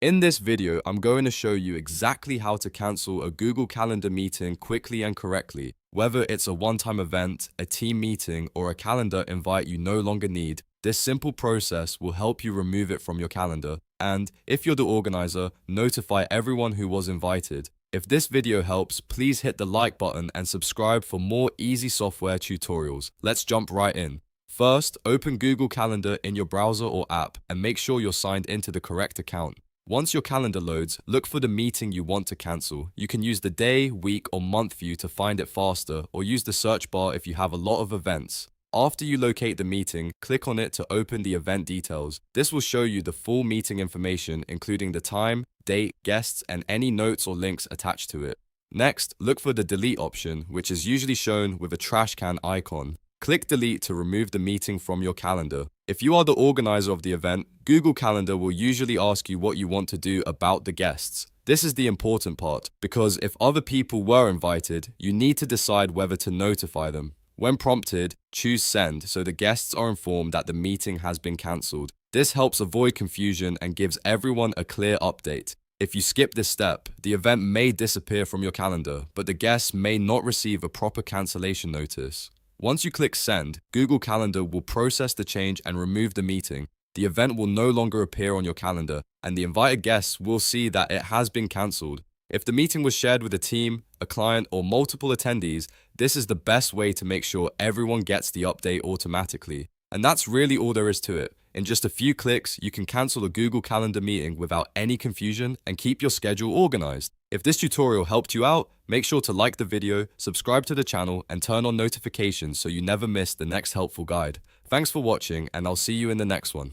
In this video, I'm going to show you exactly how to cancel a Google Calendar meeting quickly and correctly. Whether it's a one-time event, a team meeting, or a calendar invite you no longer need, this simple process will help you remove it from your calendar. And if you're the organizer, notify everyone who was invited. If this video helps, please hit the like button and subscribe for more easy software tutorials. Let's jump right in. First, open Google Calendar in your browser or app and make sure you're signed into the correct account. Once your calendar loads, look for the meeting you want to cancel. You can use the day, week, or month view to find it faster, or use the search bar if you have a lot of events. After you locate the meeting, click on it to open the event details. This will show you the full meeting information, including the time, date, guests, and any notes or links attached to it. Next, look for the delete option, which is usually shown with a trash can icon. Click delete to remove the meeting from your calendar. If you are the organizer of the event, Google Calendar will usually ask you what you want to do about the guests. This is the important part, because if other people were invited, you need to decide whether to notify them. When prompted, choose send so the guests are informed that the meeting has been cancelled. This helps avoid confusion and gives everyone a clear update. If you skip this step, the event may disappear from your calendar, but the guests may not receive a proper cancellation notice. Once you click send, Google Calendar will process the change and remove the meeting. The event will no longer appear on your calendar, and the invited guests will see that it has been cancelled. If the meeting was shared with a team, a client, or multiple attendees, this is the best way to make sure everyone gets the update automatically. And that's really all there is to it. In just a few clicks, you can cancel a Google Calendar meeting without any confusion and keep your schedule organized. If this tutorial helped you out, make sure to like the video, subscribe to the channel, and turn on notifications so you never miss the next helpful guide. Thanks for watching, and I'll see you in the next one.